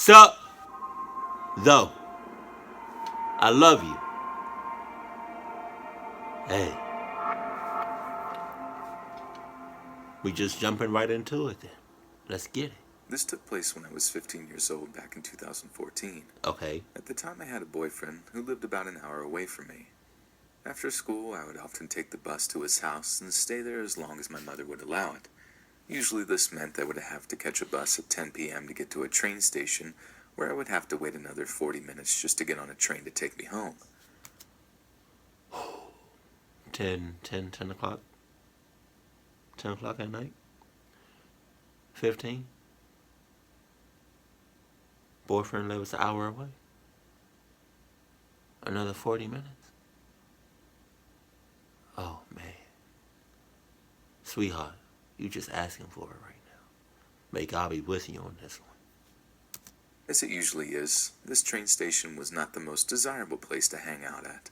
Sup? Though. I love you. Hey. We just jumping right into it then. Let's get it. This took place when I was 15 years old back in 2014. Okay. At the time, I had a boyfriend who lived about an hour away from me. After school, I would often take the bus to his house and stay there as long as my mother would allow it. Usually this meant I would have to catch a bus at 10 p.m. to get to a train station, where I would have to wait another 40 minutes just to get on a train to take me home. 10 o'clock? 10 o'clock at night? 15? Boyfriend lives an hour away? Another 40 minutes? Oh, man. Sweetheart, you just asking for it right now. May God be with you on this one. As it usually is, this train station was not the most desirable place to hang out at,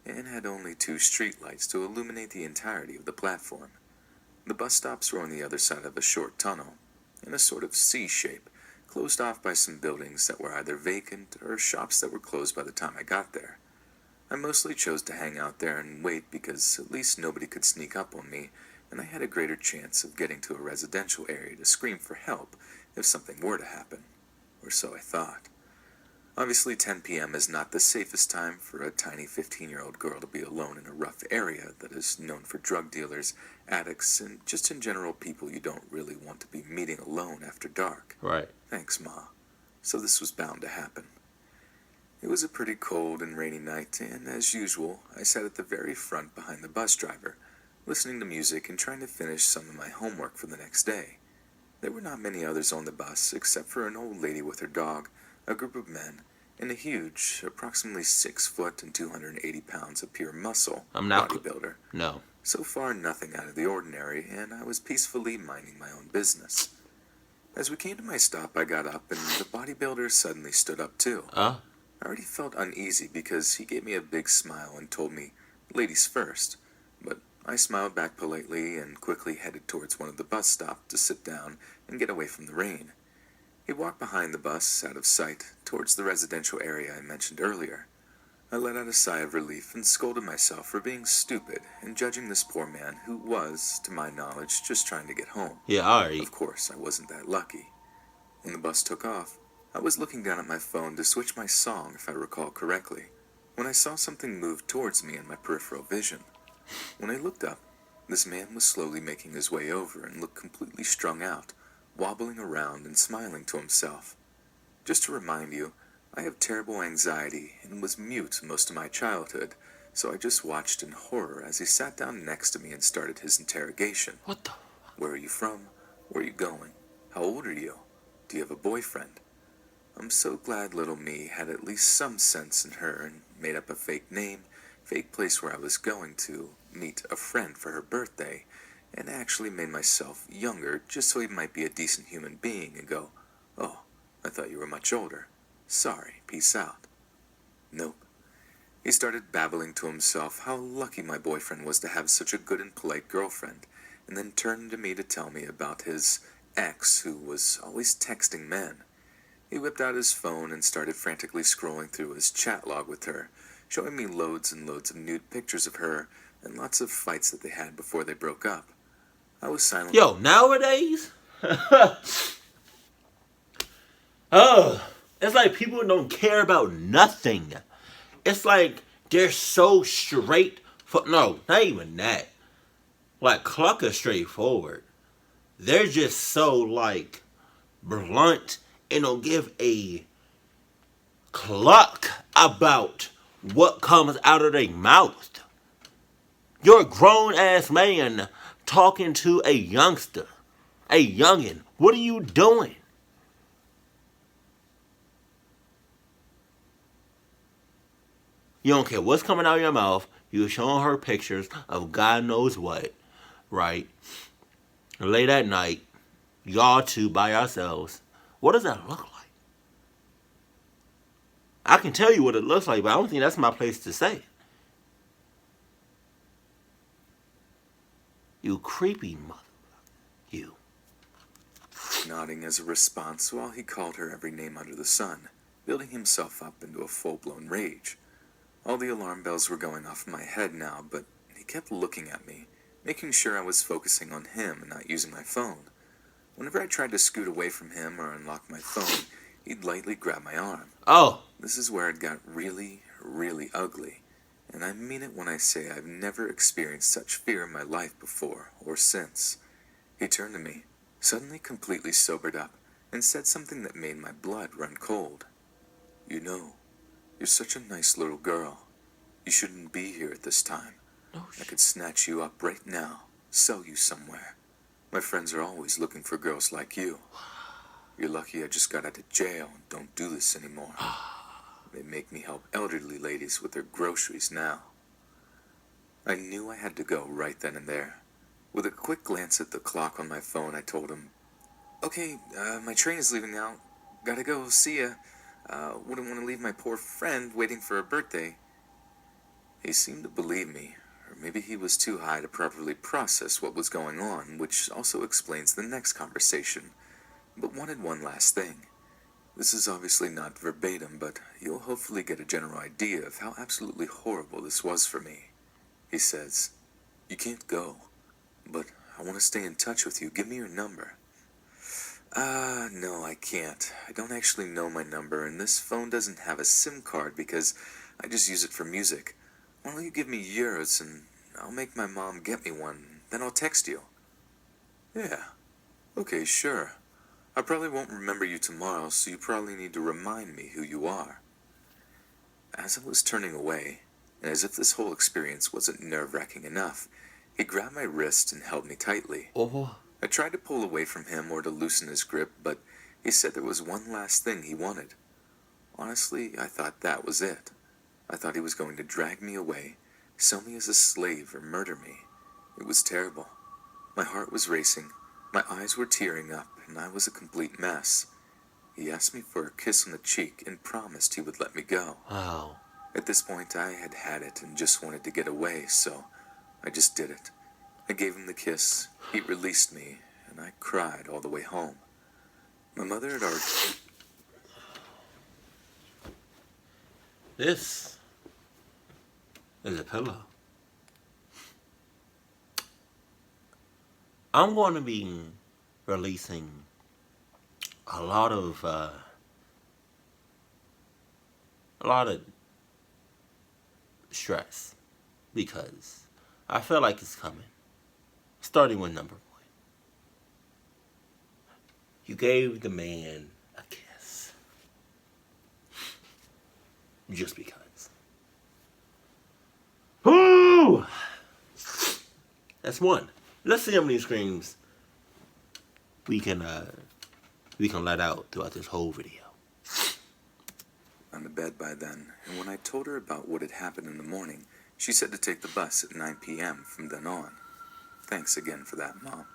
and had only 2 streetlights to illuminate the entirety of the platform. The bus stops were on the other side of a short tunnel, in a sort of C shape, closed off by some buildings that were either vacant or shops that were closed by the time I got there. I mostly chose to hang out there and wait because at least nobody could sneak up on me, and I had a greater chance of getting to a residential area to scream for help if something were to happen, or so I thought. Obviously 10 p.m. is not the safest time for a tiny 15-year-old girl to be alone in a rough area that is known for drug dealers, addicts, and just in general people you don't really want to be meeting alone after dark. Right. Thanks, Ma. So this was bound to happen. It was a pretty cold and rainy night, and as usual, I sat at the very front behind the bus driver, listening to music and trying to finish some of my homework for the next day. There were not many others on the bus except for an old lady with her dog, a group of men, and a huge, approximately 6 foot and 280 pounds of pure muscle bodybuilder. No. So far, nothing out of the ordinary, and I was peacefully minding my own business. As we came to my stop, I got up, and the bodybuilder suddenly stood up too. I already felt uneasy because he gave me a big smile and told me, "Ladies first," but I smiled back politely and quickly headed towards one of the bus stops to sit down and get away from the rain. He walked behind the bus, out of sight, towards the residential area I mentioned earlier. I let out a sigh of relief and scolded myself for being stupid and judging this poor man who was, to my knowledge, just trying to get home. Yeah, alright. Of course, I wasn't that lucky. When the bus took off, I was looking down at my phone to switch my song, if I recall correctly, when I saw something move towards me in my peripheral vision. When I looked up, this man was slowly making his way over and looked completely strung out, wobbling around and smiling to himself. Just to remind you, I have terrible anxiety and was mute most of my childhood, so I just watched in horror as he sat down next to me and started his interrogation. What the? Where are you from? Where are you going? How old are you? Do you have a boyfriend? I'm so glad little me had at least some sense in her and made up a fake name, fake place where I was going to meet a friend for her birthday, and actually made myself younger just so he might be a decent human being and go, "Oh, I thought you were much older. Sorry, peace out." Nope. He started babbling to himself how lucky my boyfriend was to have such a good and polite girlfriend, and then turned to me to tell me about his ex who was always texting men. He whipped out his phone and started frantically scrolling through his chat log with her, showing me loads and loads of nude pictures of her and lots of fights that they had before they broke up. I was silent. Yo, nowadays? Oh, it's like people don't care about nothing. It's like they're so straight for no, not even that. Like Clucker straightforward. They're just so like blunt and don't give a cluck about what comes out of their mouth. You're a grown ass man talking to a youngster, a youngin'. What are you doing? You don't care what's coming out of your mouth. You're showing her pictures of God knows what, right? Late at night, y'all two by yourselves. What does that look like? I can tell you what it looks like, but I don't think that's my place to say. You creepy motherfucker. You. nodding as a response while he called her every name under the sun, building himself up into a full-blown rage. All the alarm bells were going off in my head now, but he kept looking at me, making sure I was focusing on him and not using my phone. Whenever I tried to scoot away from him or unlock my phone, he'd lightly grab my arm. Oh. This is where it got really, really ugly. And I mean it when I say I've never experienced such fear in my life before or since. He turned to me, suddenly completely sobered up, and said something that made my blood run cold. "You know, you're such a nice little girl. You shouldn't be here at this time. I could snatch you up right now, sell you somewhere. My friends are always looking for girls like you. You're lucky I just got out of jail and don't do this anymore. They make me help elderly ladies with their groceries now." I knew I had to go right then and there. With a quick glance at the clock on my phone, I told him, "Okay, my train is leaving now. Gotta go, see ya. Wouldn't want to leave my poor friend waiting for her birthday." He seemed to believe me, or maybe he was too high to properly process what was going on, which also explains the next conversation, but wanted one last thing. This is obviously not verbatim, but you'll hopefully get a general idea of how absolutely horrible this was for me. He says, "You can't go, but I want to stay in touch with you. Give me your number." No, I can't. I don't actually know my number, and this phone doesn't have a SIM card because I just use it for music. Why don't you give me yours, and I'll make my mom get me one, then I'll text you." "Yeah, okay, sure. I probably won't remember you tomorrow, so you probably need to remind me who you are." As I was turning away, and as if this whole experience wasn't nerve-wracking enough, he grabbed my wrist and held me tightly. Oh. I tried to pull away from him or to loosen his grip, but he said there was one last thing he wanted. Honestly, I thought that was it. I thought he was going to drag me away, sell me as a slave, or murder me. It was terrible. My heart was racing, my eyes were tearing up, and I was a complete mess. He asked me for a kiss on the cheek and promised he would let me go. Wow. At this point, I had had it and just wanted to get away, so I just did it. I gave him the kiss, he released me, and I cried all the way home. My mother had already... This is a pillow. I'm going to be releasing a lot of stress because I feel like it's coming. Starting with number 1. You gave the man a kiss. Just because. Woo! That's one. Let's see how many screams we can let out throughout this whole video. on the bed by then, and when I told her about what had happened in the morning, she said to take the bus at 9 p.m. from then on. Thanks again for that, Mom.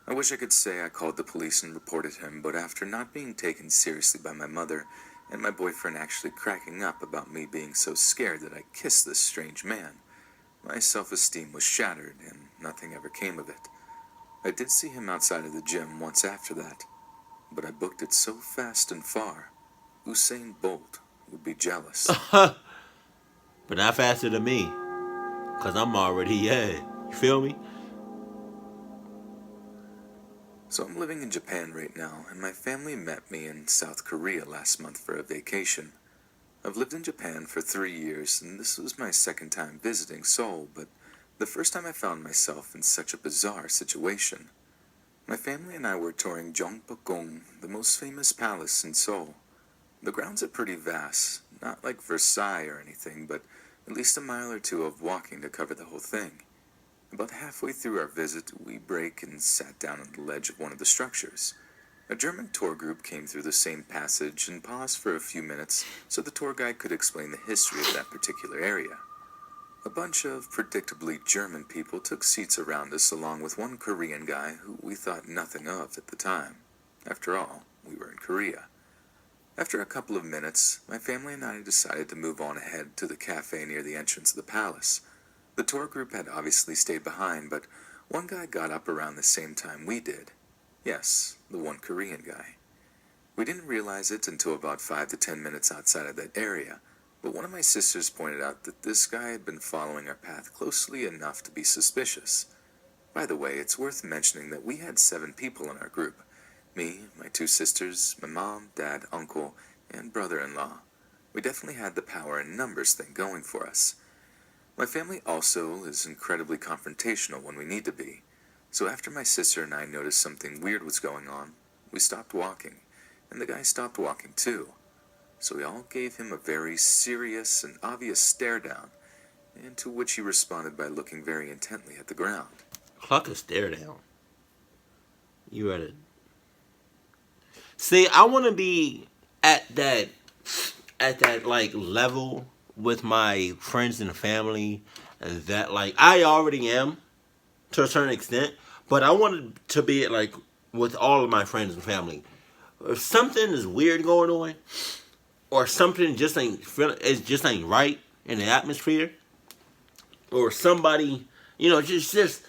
I wish I could say I called the police and reported him, but after not being taken seriously by my mother, and my boyfriend actually cracking up about me being so scared that I kissed this strange man, my self-esteem was shattered, and nothing ever came of it. I did see him outside of the gym once after that, but I booked it so fast and far, Usain Bolt would be jealous. But not faster than me, because I'm already, you feel me? So I'm living in Japan right now, and my family met me in South Korea last month for a vacation. I've lived in Japan for 3 years, and this was my second time visiting Seoul, but the first time I found myself in such a bizarre situation. My family and I were touring Gyeongbokgung, the most famous palace in Seoul. The grounds are pretty vast, not like Versailles or anything, but at least a mile or two of walking to cover the whole thing. About halfway through our visit, we break and sat down on the ledge of one of the structures. A German tour group came through the same passage and paused for a few minutes so the tour guide could explain the history of that particular area. A bunch of predictably German people took seats around us along with one Korean guy who we thought nothing of at the time. After all, we were in Korea. After a couple of minutes, my family and I decided to move on ahead to the cafe near the entrance of the palace. The tour group had obviously stayed behind, but one guy got up around the same time we did. Yes, the one Korean guy. We didn't realize it until about 5 to 10 minutes outside of that area, but one of my sisters pointed out that this guy had been following our path closely enough to be suspicious. By the way, it's worth mentioning that we had 7 people in our group. Me, my 2 sisters, my mom, dad, uncle, and brother-in-law. We definitely had the power and numbers thing going for us. My family also is incredibly confrontational when we need to be. So after my sister and I noticed something weird was going on, we stopped walking, and the guy stopped walking too. So we all gave him a very serious and obvious stare down, and to which he responded by looking very intently at the ground. Cluck a stare down. You ready? See, I want to be at that like level with my friends and family that like I already am to a certain extent, but I wanted to be like with all of my friends and family. If something is weird going on, or something just ain't right in the atmosphere, or somebody, just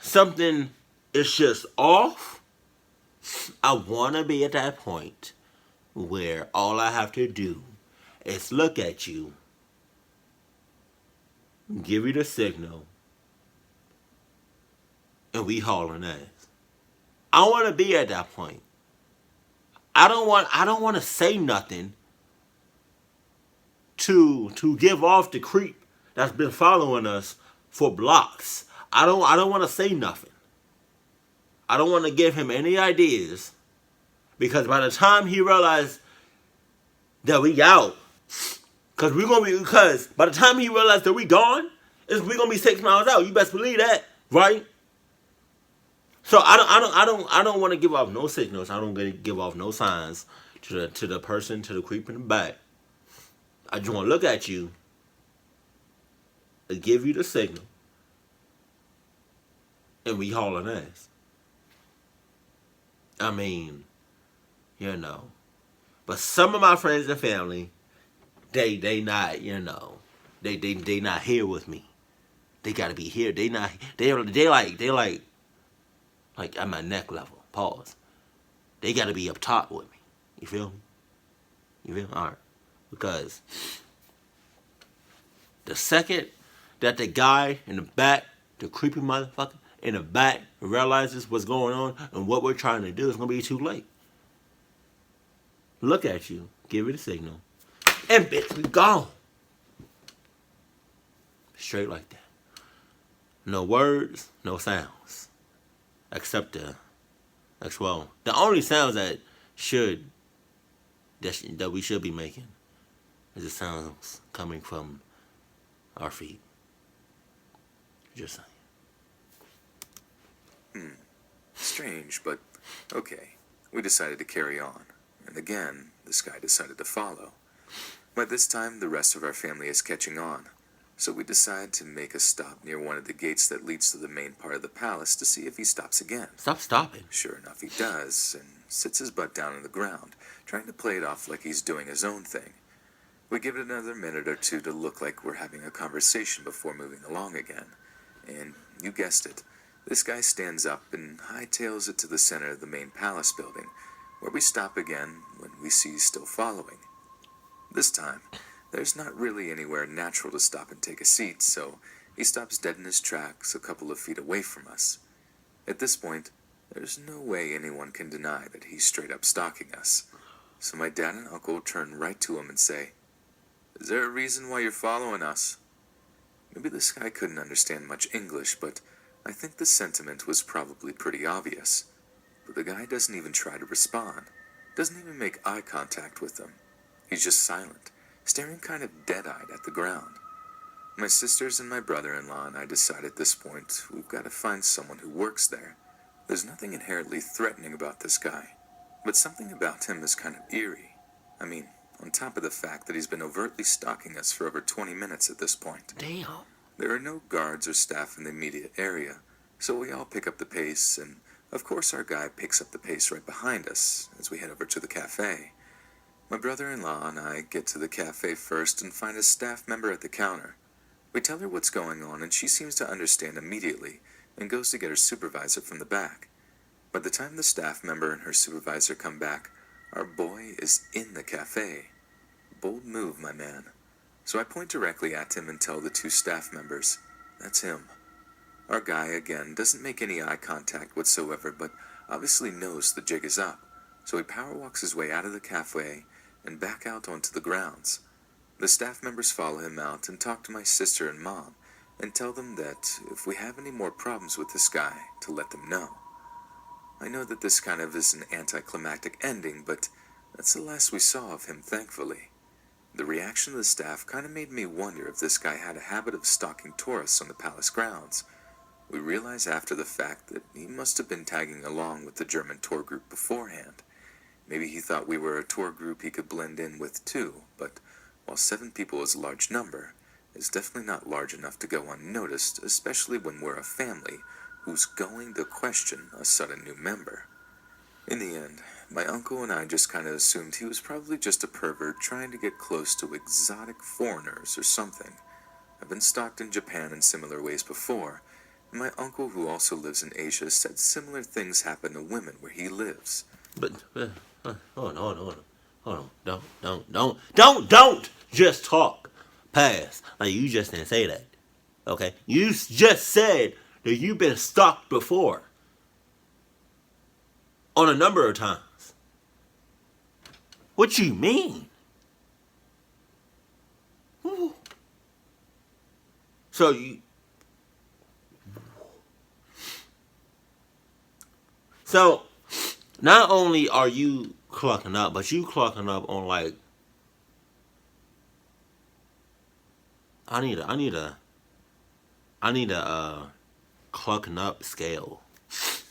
something is just off. I want to be at that point where all I have to do is look at you, give you the signal, and we hauling ass. I want to be at that point. I don't want to say nothing to give off the creep that's been following us for blocks. I don't want to say nothing. I don't want to give him any ideas, because by the time he realizes that we out, because by the time he realizes that we gone, we gonna be 6 miles out. You best believe that, right? So I don't want to give off no signals. I don't give off no signs to the person, to the creep in the back. I just want to look at you and give you the signal, and we hauling ass. I mean, but some of my friends and family, they not, they not here with me. They gotta be here. They not. They like at my neck level. Pause. They gotta be up top with me. You feel me? You feel me? All right. Because the second that the guy in the back, the creepy motherfucker in the back, realizes what's going on and what we're trying to do, it's gonna be too late. Look at you, give it a signal, and bitch, we gone. Straight like that. No words, no sounds. Except the only sounds that we should be making is the sounds coming from our feet. Just saying. Strange, but okay. We decided to carry on, and again, this guy decided to follow. By this time, the rest of our family is catching on, so we decide to make a stop near one of the gates that leads to the main part of the palace to see if he stops again. Stop stopping. Sure enough, he does, and sits his butt down on the ground, trying to play it off like he's doing his own thing. We give it another minute or two to look like we're having a conversation before moving along again. And you guessed it, this guy stands up and hightails it to the center of the main palace building, where we stop again when we see he's still following. This time, there's not really anywhere natural to stop and take a seat, so he stops dead in his tracks a couple of feet away from us. At this point, there's no way anyone can deny that he's straight up stalking us. So my dad and uncle turn right to him and say, "Is there a reason why you're following us?" Maybe this guy couldn't understand much English, but I think the sentiment was probably pretty obvious. But the guy doesn't even try to respond, doesn't even make eye contact with them. He's just silent, staring kind of dead-eyed at the ground. My sisters and my brother-in-law and I decide at this point we've got to find someone who works there. There's nothing inherently threatening about this guy, but something about him is kind of eerie. I mean, on top of the fact that he's been overtly stalking us for over 20 minutes at this point. Damn. There are no guards or staff in the immediate area, so we all pick up the pace, and of course our guy picks up the pace right behind us as we head over to the cafe. My brother-in-law and I get to the cafe first and find a staff member at the counter. We tell her what's going on, and she seems to understand immediately, and goes to get her supervisor from the back. By the time the staff member and her supervisor come back, our boy is in the cafe. Bold move, my man. So I point directly at him and tell the two staff members, that's him. Our guy, again, doesn't make any eye contact whatsoever, but obviously knows the jig is up, so he power walks his way out of the cafe and back out onto the grounds. The staff members follow him out and talk to my sister and mom, and tell them that if we have any more problems with this guy, to let them know. I know that this kind of is an anticlimactic ending, but that's the last we saw of him, thankfully. The reaction of the staff kind of made me wonder if this guy had a habit of stalking tourists on the palace grounds. We realized after the fact that he must have been tagging along with the German tour group beforehand. Maybe he thought we were a tour group he could blend in with too, but while 7 people is a large number, it's definitely not large enough to go unnoticed, especially when we're a family who's going to question a sudden new member. In the end, my uncle and I just kind of assumed he was probably just a pervert trying to get close to exotic foreigners or something. I've been stalked in Japan in similar ways before, and my uncle, who also lives in Asia, said similar things happen to women where he lives. But hold on. Don't just talk past. Like, you just didn't say that. Okay? You just said that you've been stalked before. On a number of times. What you mean? Ooh. So not only are you clucking up, but you clucking up on like I need a clucking up scale,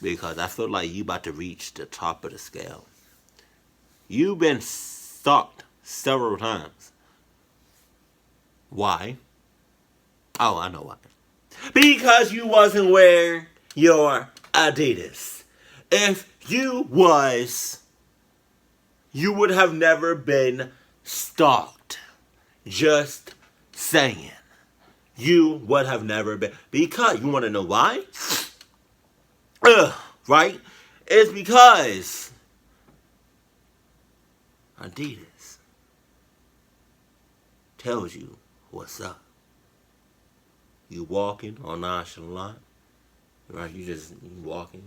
because I feel like you about to reach the top of the scale. You've been stalked several times. Why? Oh, I know why. Because you wasn't wearing your Adidas. If you was, you would have never been stalked. Just saying. You would have never been. Because, you want to know why? Right? It's because Adidas tells you what's up. You walking on nonchalant, right? You walking,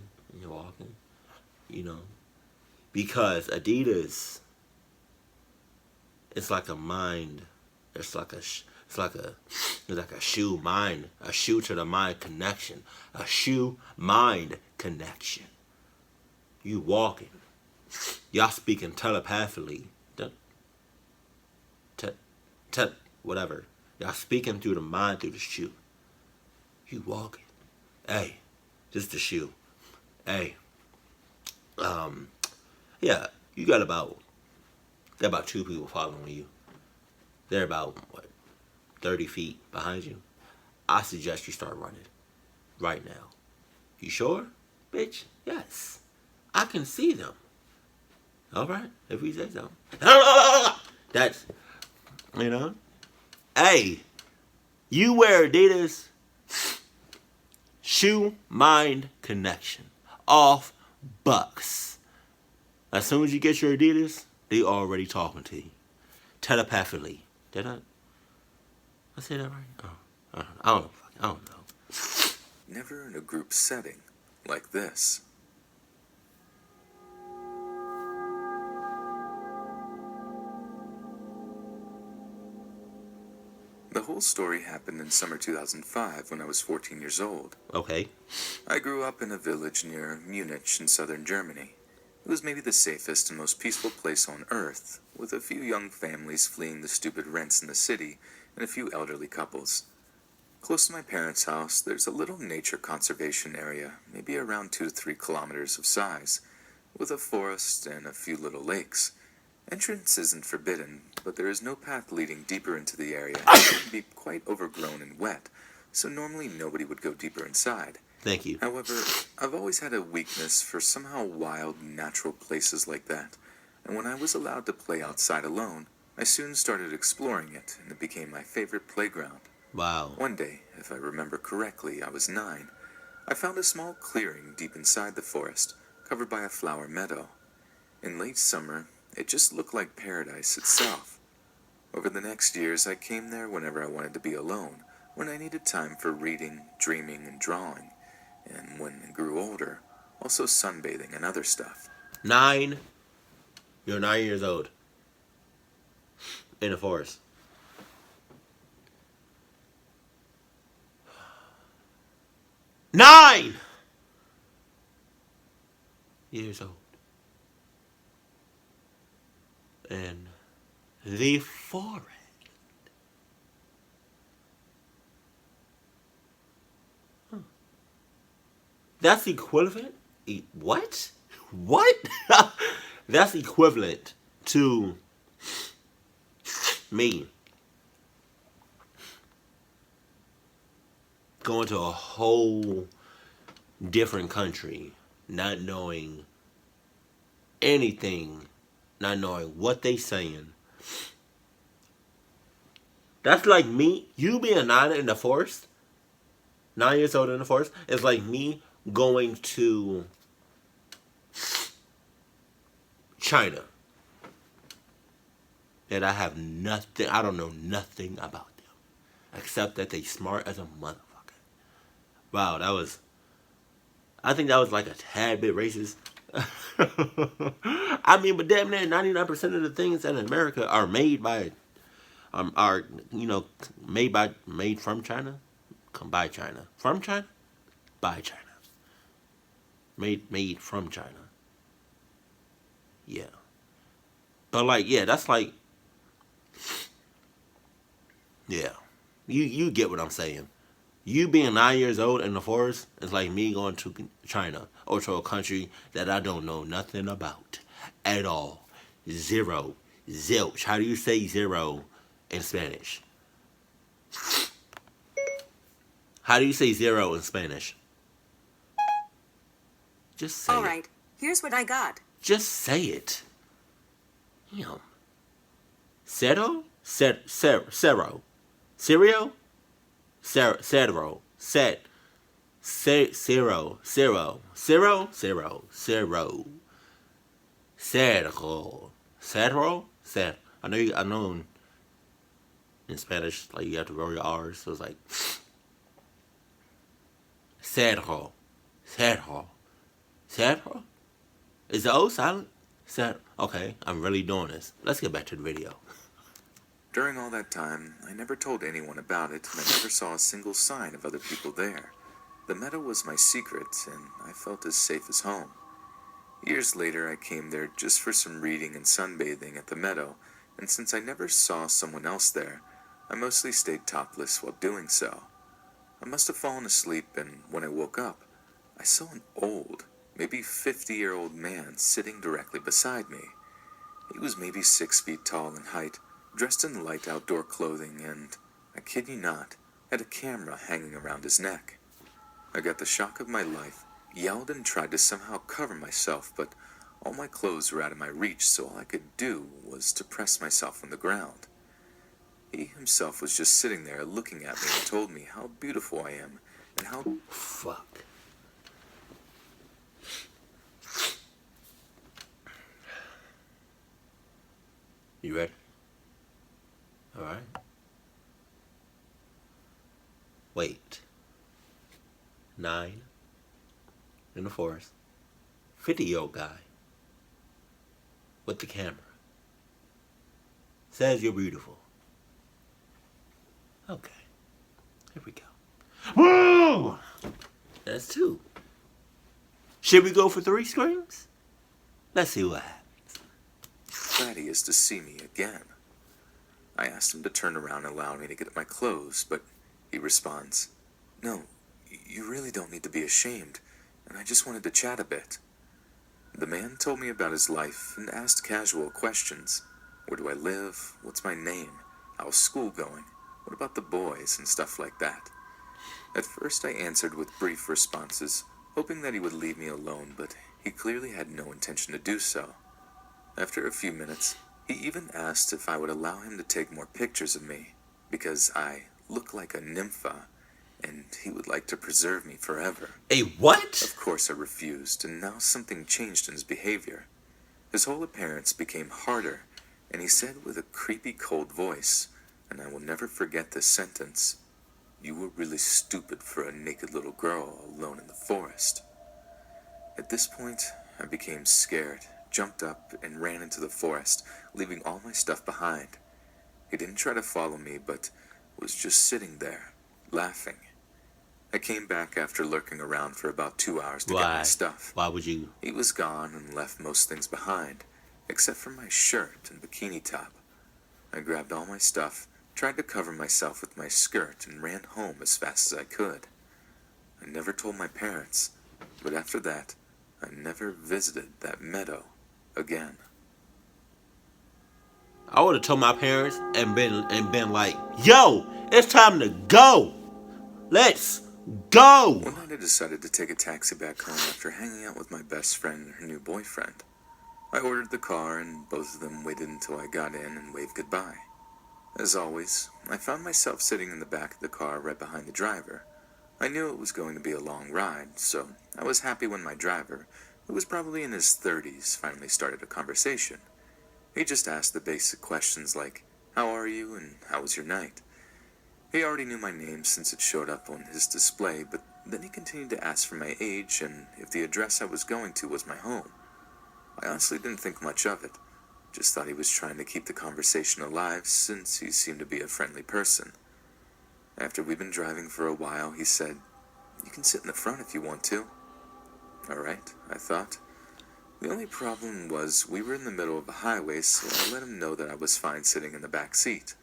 you know, because Adidas, it's like a mind, it's like a shoe to the mind connection, a shoe mind connection. You walking, y'all speaking telepathically, whatever. Y'all speaking through the mind, through the shoe. You walking. Hey, just the shoe. Hey. Yeah, you got about 2 people following you. They're about, 30 feet behind you. I suggest you start running. Right now. You sure? Bitch, yes. I can see them. Alright, if we say so. That's, Hey, you wear Adidas, shoe mind connection, off bucks. As soon as you get your Adidas, they already talking to you, telepathically. Did I say that right? Oh, I don't know. Never in a group setting like this. The whole story happened in summer 2005 when I was 14 years old. Okay. I grew up in a village near Munich in southern Germany. It was maybe the safest and most peaceful place on earth, with a few young families fleeing the stupid rents in the city and a few elderly couples. Close to my parents' house, there's a little nature conservation area, maybe around 2 to 3 kilometers of size, with a forest and a few little lakes. Entrance isn't forbidden, but there is no path leading deeper into the area. It can be quite overgrown and wet, so normally nobody would go deeper inside. Thank you. However, I've always had a weakness for somehow wild, natural places like that, and when I was allowed to play outside alone, I soon started exploring it, and it became my favorite playground. Wow. One day, if I remember correctly, I was 9. I found a small clearing deep inside the forest, covered by a flower meadow. In late summer, it just looked like paradise itself. Over the next years, I came there whenever I wanted to be alone, when I needed time for reading, dreaming, and drawing, and when I grew older, also sunbathing and other stuff. 9. You're 9 years old. In the forest. 9 years old. In the forest. That's equivalent. What? What? That's equivalent to me going to a whole different country, not knowing anything, not knowing what they saying. That's like me. You being 9 in the forest, 9 years old in the forest, is like me going to China. And I have nothing, I don't know nothing about them. Except that they smart as a motherfucker. Wow, I think that was like a tad bit racist. I mean, but damn near 99% of the things in America are made by, made from China, come by China. From China? By China. Made from China. Yeah. But like, yeah, that's like, yeah. You get what I'm saying. You being 9 years old in the forest is like me going to China or to a country that I don't know nothing about at all. Zero. Zilch. How do you say zero in Spanish? How do you say zero in Spanish? Just say All it. right, here's what I got. Just say it. Damn. Cero? Cero. Cereal? Zero. Zero. Zero. Zero. Zero. Zero. Zero. Zero. Zero. Zero. I know in Spanish, like you have to roll your R's, so it's like Zero. Zero. Zero? Is the O silent? Zero. Okay, I'm really doing this. Let's get back to the video. During all that time, I never told anyone about it, and I never saw a single sign of other people there. The meadow was my secret, and I felt as safe as home. Years later, I came there just for some reading and sunbathing at the meadow, and since I never saw someone else there, I mostly stayed topless while doing so. I must have fallen asleep, and when I woke up, I saw an old, maybe 50-year-old man sitting directly beside me. He was maybe 6 feet tall in height, dressed in light outdoor clothing, and, I kid you not, had a camera hanging around his neck. I got the shock of my life, yelled and tried to somehow cover myself, but all my clothes were out of my reach, so all I could do was to press myself on the ground. He himself was just sitting there looking at me and told me how beautiful I am and how... Fuck. You ready? Alright. Wait. 9 in the forest. 50-year-old guy with the camera says you're beautiful. Okay. Here we go. Woo! That's 2. Should we go for 3 screams? Let's see what happens. glad he is to see me again. I asked him to turn around and allow me to get my clothes, but he responds, "No, you really don't need to be ashamed, and I just wanted to chat a bit." The man told me about his life and asked casual questions. Where do I live? What's my name? How's school going? What about the boys and stuff like that? At first I answered with brief responses, hoping that he would leave me alone, but he clearly had no intention to do so. After a few minutes, he even asked if I would allow him to take more pictures of me, because I look like a nympha, and he would like to preserve me forever. A what? Of course I refused, and now something changed in his behavior. His whole appearance became harder, and he said with a creepy cold voice, and I will never forget this sentence, "You were really stupid for a naked little girl alone in the forest." At this point, I became scared, jumped up, and ran into the forest, leaving all my stuff behind. He didn't try to follow me, but was just sitting there, laughing. I came back after lurking around for about 2 hours to get my stuff. Why would you? He was gone and left most things behind, except for my shirt and bikini top. I grabbed all my stuff, tried to cover myself with my skirt, and ran home as fast as I could. I never told my parents, but after that, I never visited that meadow again. I would have told my parents and been like, "Yo, it's time to go. Let's go." One night I decided to take a taxi back home after hanging out with my best friend and her new boyfriend. I ordered the car and both of them waited until I got in and waved goodbye. As always, I found myself sitting in the back of the car right behind the driver. I knew it was going to be a long ride, so I was happy when my driver, who was probably in his 30s, finally started a conversation. He just asked the basic questions like, "How are you?" and "How was your night?" He already knew my name since it showed up on his display, but then he continued to ask for my age and if the address I was going to was my home. I honestly didn't think much of it, just thought he was trying to keep the conversation alive since he seemed to be a friendly person. After we'd been driving for a while, he said, "You can sit in the front if you want to." Alright, I thought. The only problem was we were in the middle of a highway, so I let him know that I was fine sitting in the back seat.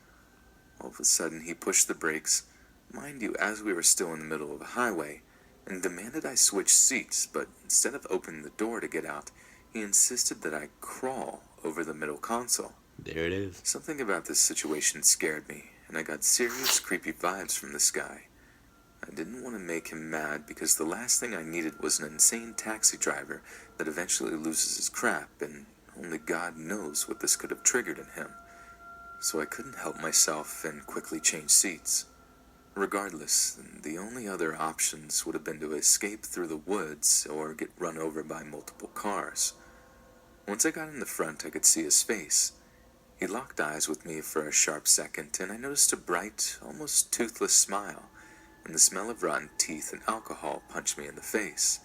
All of a sudden, he pushed the brakes, mind you, as we were still in the middle of a highway, and demanded I switch seats, but instead of opening the door to get out, he insisted that I crawl over the middle console. There it is. Something about this situation scared me, and I got serious creepy vibes from this guy. I didn't want to make him mad because the last thing I needed was an insane taxi driver that eventually loses his crap, and only God knows what this could have triggered in him. So I couldn't help myself and quickly changed seats. Regardless, the only other options would have been to escape through the woods or get run over by multiple cars. Once I got in the front, I could see his face. He locked eyes with me for a sharp second, and I noticed a bright, almost toothless smile, and the smell of rotten teeth and alcohol punched me in the face.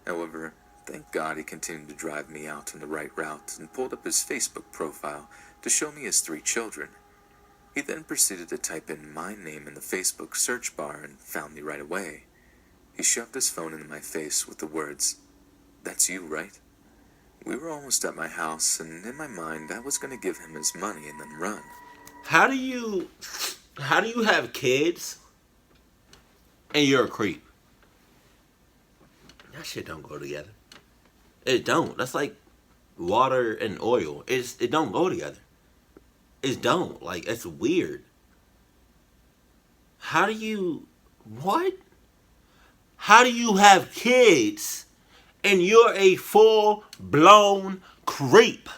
However, thank God he continued to drive me out on the right route and pulled up his Facebook profile to show me his 3 children. He then proceeded to type in my name in the Facebook search bar and found me right away. He shoved his phone into my face with the words, "That's you, right?" We were almost at my house, and in my mind, I was going to give him his money and then run. How do you have kids and you're a creep? That shit don't go together. It don't. That's like water and oil. It don't go together. It don't. Like, it's weird. How do you... What? How do you have kids and you're a full-blown creep?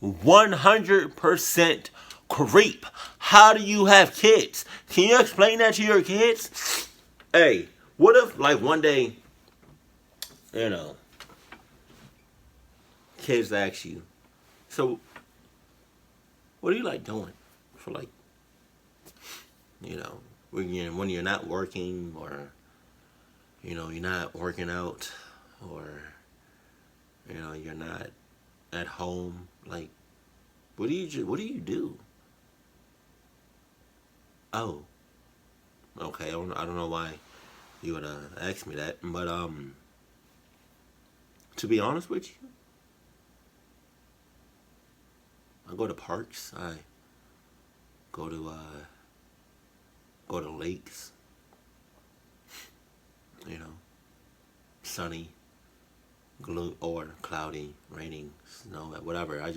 100% creep. How do you have kids? Can you explain that to your kids? Hey, what if, like, one day, you know, kids ask you, "So, what do you like doing for, like, you know, when you're not working, or, you know, you're not working out, or, you know, you're not at home, like, what do you do?" Oh, okay. I don't know why you would ask me that, but to be honest with you, I go to parks. I go to lakes. You know, sunny, or cloudy, raining, snow, whatever. I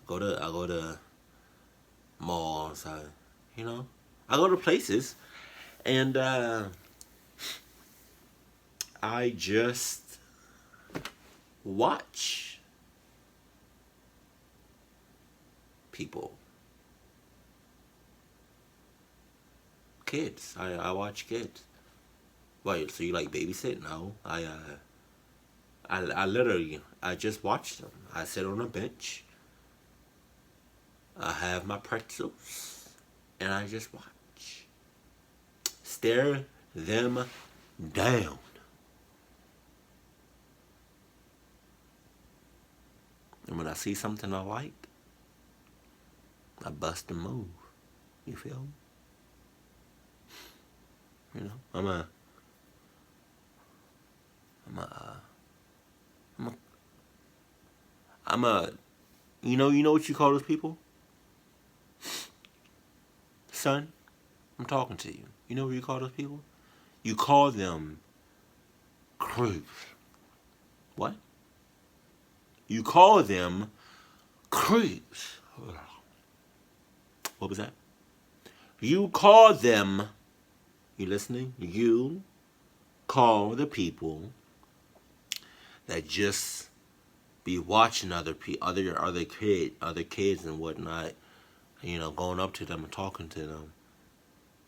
go to malls. I go to places, and I just watch people Kids. I watch kids. Wait, so you like babysit? No. I literally, I just watch them. I sit on a bench. I have my pretzels. And I just watch. Stare them down. And when I see something I like, I bust a move. You feel me? You know, I'm a, I'm a, I'm a, you know what you call those people? Son, I'm talking to you. You know what you call those people? You call them creeps. What? You call them creeps. What was that? You call them, you listening? You call the people that just be watching other kids and whatnot, you know, going up to them and talking to them.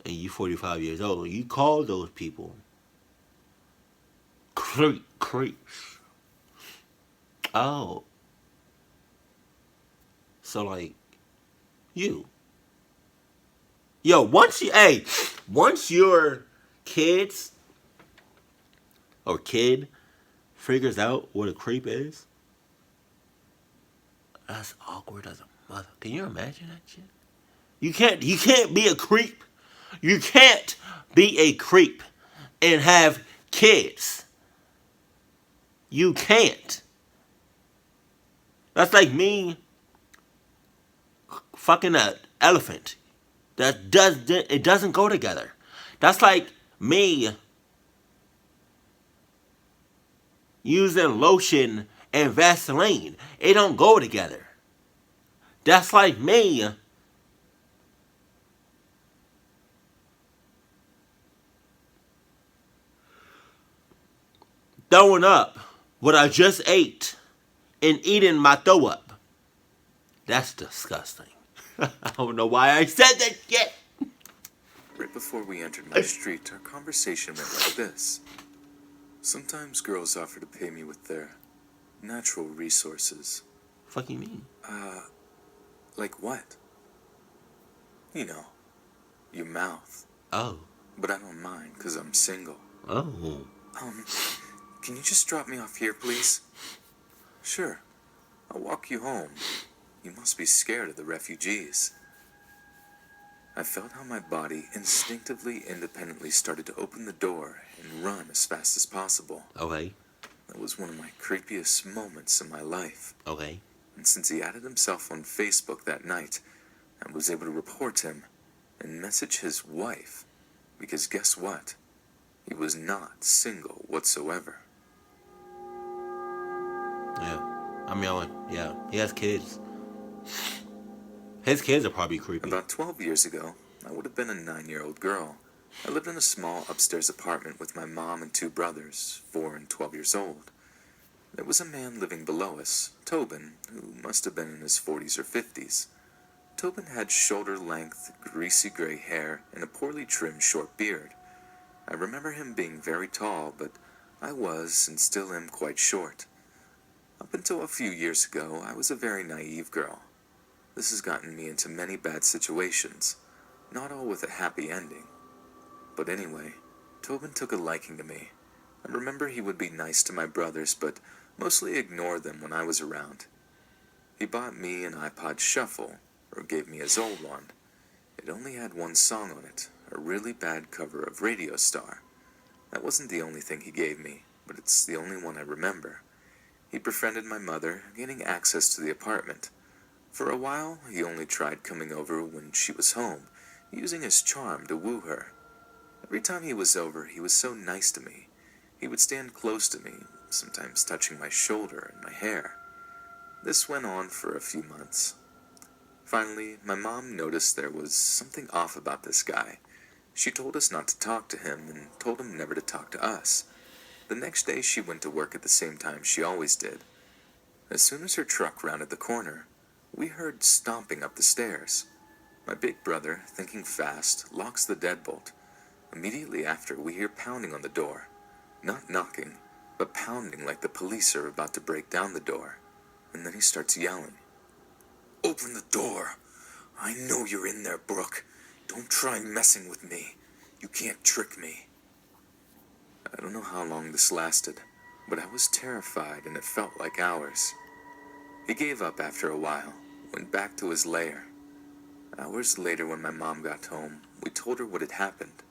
And you 45 years old, you call those people creeps. Oh. So like you. Yo, once your kids or kid figures out what a creep is, that's awkward as a mother. Can you imagine that shit? You can't be a creep. You can't be a creep and have kids. You can't. That's like me fucking an elephant. It doesn't go together. That's like me using lotion and Vaseline. It don't go together. That's like me throwing up what I just ate and eating my throw up. That's disgusting. I don't know why I said that shit. Right before we entered my street, our conversation went like this. Sometimes girls offer to pay me with their natural resources. Fuck you mean? Like what? You know, your mouth. Oh. But I don't mind, because I'm single. Oh. Can you just drop me off here, please? Sure. I'll walk you home. You must be scared of the refugees. I felt how my body instinctively, independently started to open the door and run as fast as possible. Okay. That was one of my creepiest moments in my life. Okay. And since he added himself on Facebook that night, I was able to report him and message his wife. Because guess what? He was not single whatsoever. Yeah. I mean, yeah. He has kids. His kids are probably creepy. About 12 years ago, I would have been a 9-year-old girl. I lived in a small upstairs apartment with my mom and 2 brothers, 4 and 12 years old. There was a man living below us, Tobin, who must have been in his 40s or 50s. Tobin had shoulder-length, greasy gray hair and a poorly trimmed short beard. I remember him being very tall, but I was, and still am, quite short. Up until a few years ago, I was a very naive girl. This has gotten me into many bad situations, not all with a happy ending. But anyway, Tobin took a liking to me. I remember he would be nice to my brothers, but mostly ignore them when I was around. He bought me an iPod Shuffle, or gave me his old one. It only had one song on it, a really bad cover of Radio Star. That wasn't the only thing he gave me, but it's the only one I remember. He befriended my mother, gaining access to the apartment. For a while, he only tried coming over when she was home, using his charm to woo her. Every time he was over, he was so nice to me. He would stand close to me, sometimes touching my shoulder and my hair. This went on for a few months. Finally, my mom noticed there was something off about this guy. She told us not to talk to him and told him never to talk to us. The next day, she went to work at the same time she always did. As soon as her truck rounded the corner, we heard stomping up the stairs. My big brother, thinking fast, locks the deadbolt. Immediately after, we hear pounding on the door. Not knocking, but pounding like the police are about to break down the door. And then he starts yelling. "Open the door! I know you're in there, Brooke. Don't try messing with me. You can't trick me." I don't know how long this lasted, but I was terrified and it felt like hours. He gave up after a while, went back to his lair. Hours later, when my mom got home, we told her what had happened.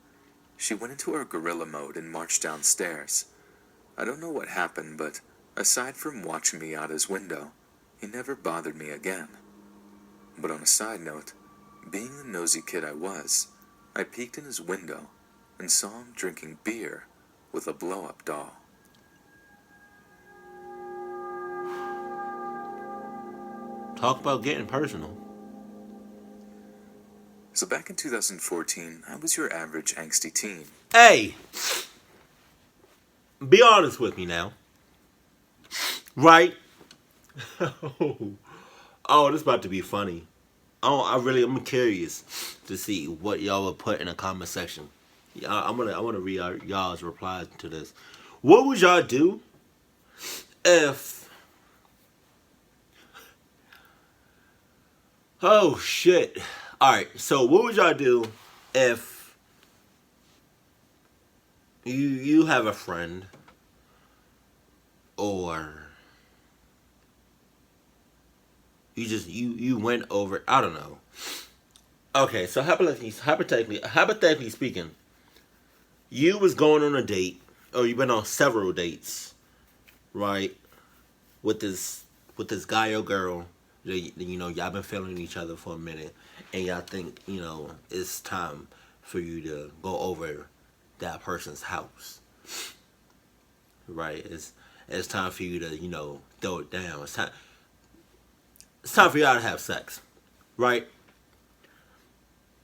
She went into her gorilla mode and marched downstairs. I don't know what happened, but aside from watching me out his window, he never bothered me again. But on a side note, being the nosy kid I was, I peeked in his window and saw him drinking beer with a blow-up doll. Talk about getting personal. So back in 2014, I was your average angsty teen. Hey, be honest with me now. Right? Oh, this is about to be funny. I'm curious to see what y'all would put in the comment section. I want to read y'all's replies to this. What would y'all do if? Oh shit! All right, so what would y'all do if you have a friend or you went over, I don't know. Okay, so hypothetically speaking, you was going on a date, or you've been on several dates, right? With this guy or girl, y'all been feeling each other for a minute, and y'all think it's time for you to go over that person's house, right? It's time for you to throw it down. It's time for y'all to have sex, right?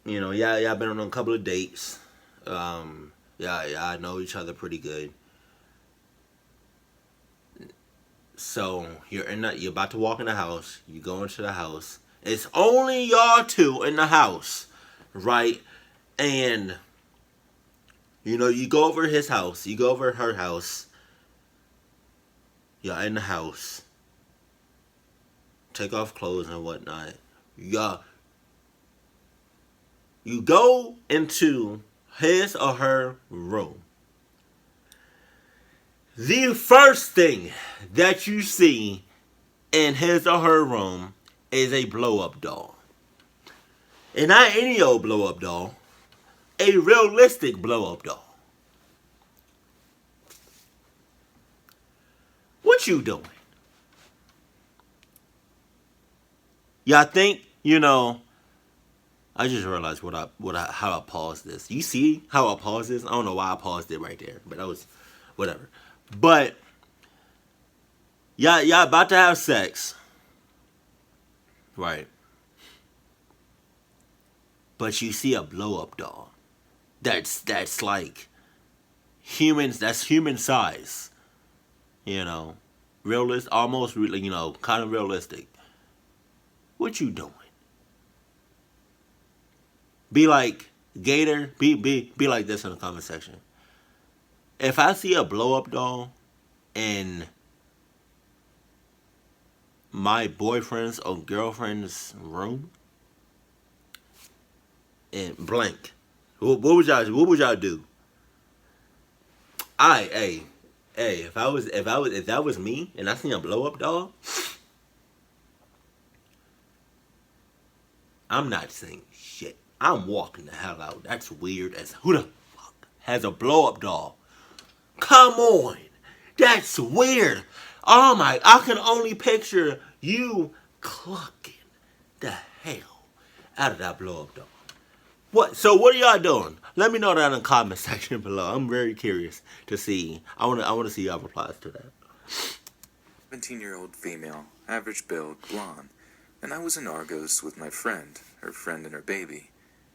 Y'all been on a couple of dates. Y'all know each other pretty good. So you're about to walk in the house. You go into the house. It's only y'all two in the house, right? And you go over his house. You go over her house. Y'all in the house. Take off clothes and whatnot. You go into his or her room. The first thing that you see in his or her room is a blow-up doll. And not any old blow-up doll. A realistic blow-up doll. What you doing? Y'all think, I just realized how I paused this. You see how I paused this? I don't know why I paused it right there, but that was whatever. But y'all about to have sex, right? But you see a blow up doll. That's like humans. That's human size. Realist, almost really, kind of realistic. What you doing? Be like Gattor. Be like this in the comment section. If I see a blow up doll in my boyfriend's or girlfriend's room, and blank, what would y'all do? Hey, if that was me and I seen a blow up doll, I'm not saying shit. I'm walking the hell out. That's weird as who the fuck has a blow up doll? Come on. That's weird. Oh my, I can only picture you clucking the hell out of that blow up doll. So what are y'all doing? Let me know that in the comment section below. I'm very curious to see. I want to see y'all replies to that. 17-year-old female, average build, blonde, and I was in Argos with my friend, her friend and her baby.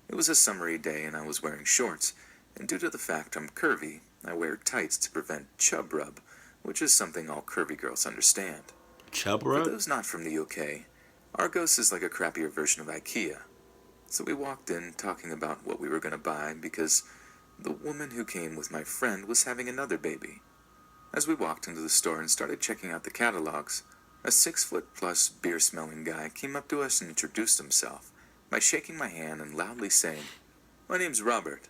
It was a summery day and I was wearing shorts, and due to the fact I'm curvy, I wear tights to prevent chub rub, which is something all curvy girls understand. Chub rub? For those not from the UK, Argos is like a crappier version of IKEA. So we walked in talking about what we were going to buy because the woman who came with my friend was having another baby. As we walked into the store and started checking out the catalogs, a 6-foot-plus beer-smelling guy came up to us and introduced himself by shaking my hand and loudly saying, "My name's Robert."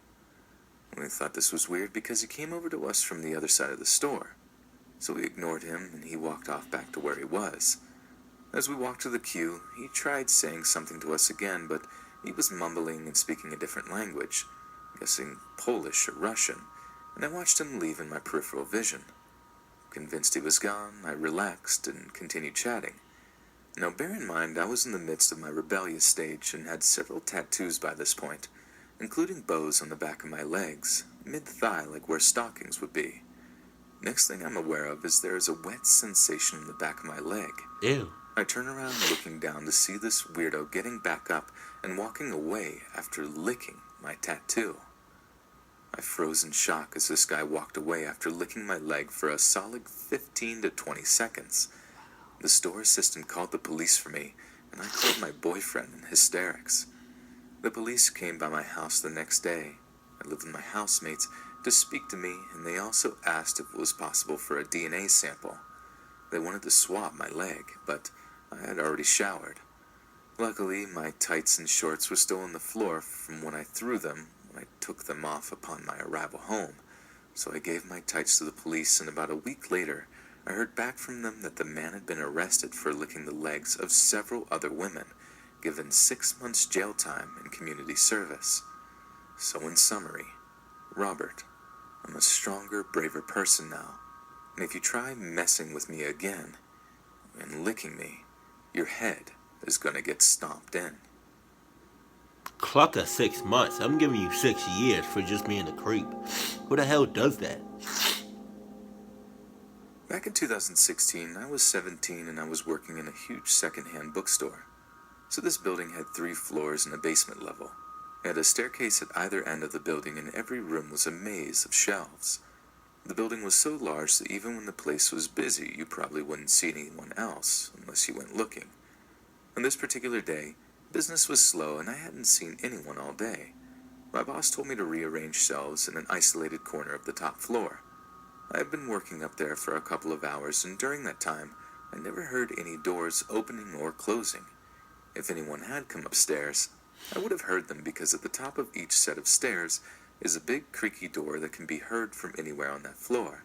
We thought this was weird because he came over to us from the other side of the store. So we ignored him and he walked off back to where he was. As we walked to the queue, he tried saying something to us again, but he was mumbling and speaking a different language, guessing Polish or Russian, and I watched him leave in my peripheral vision. Convinced he was gone, I relaxed and continued chatting. Now bear in mind, I was in the midst of my rebellious stage and had several tattoos by this point, including bows on the back of my legs, mid-thigh like where stockings would be. Next thing I'm aware of is there is a wet sensation in the back of my leg. Ew. I turn around looking down to see this weirdo getting back up and walking away after licking my tattoo. I froze in shock as this guy walked away after licking my leg for a solid 15 to 20 seconds. The store assistant called the police for me, and I called my boyfriend in hysterics. The police came by my house the next day. I lived with my housemates to speak to me, and they also asked if it was possible for a DNA sample. They wanted to swab my leg, but I had already showered. Luckily, my tights and shorts were still on the floor from when I threw them when I took them off upon my arrival home, so I gave my tights to the police, and about a week later, I heard back from them that the man had been arrested for licking the legs of several other women, given 6 months jail time and community service. So in summary, Robert, I'm a stronger, braver person now, and if you try messing with me again and licking me, your head is gonna get stomped in. Clucker 6 months. I'm giving you 6 years for just being a creep. Who the hell does that? Back in 2016, I was 17 and I was working in a huge secondhand bookstore. So this building had 3 floors and a basement level. It had a staircase at either end of the building, and every room was a maze of shelves. The building was so large that even when the place was busy, you probably wouldn't see anyone else unless you went looking. On this particular day, business was slow and I hadn't seen anyone all day. My boss told me to rearrange shelves in an isolated corner of the top floor. I had been working up there for a couple of hours, and during that time, I never heard any doors opening or closing. If anyone had come upstairs, I would have heard them because at the top of each set of stairs is a big creaky door that can be heard from anywhere on that floor.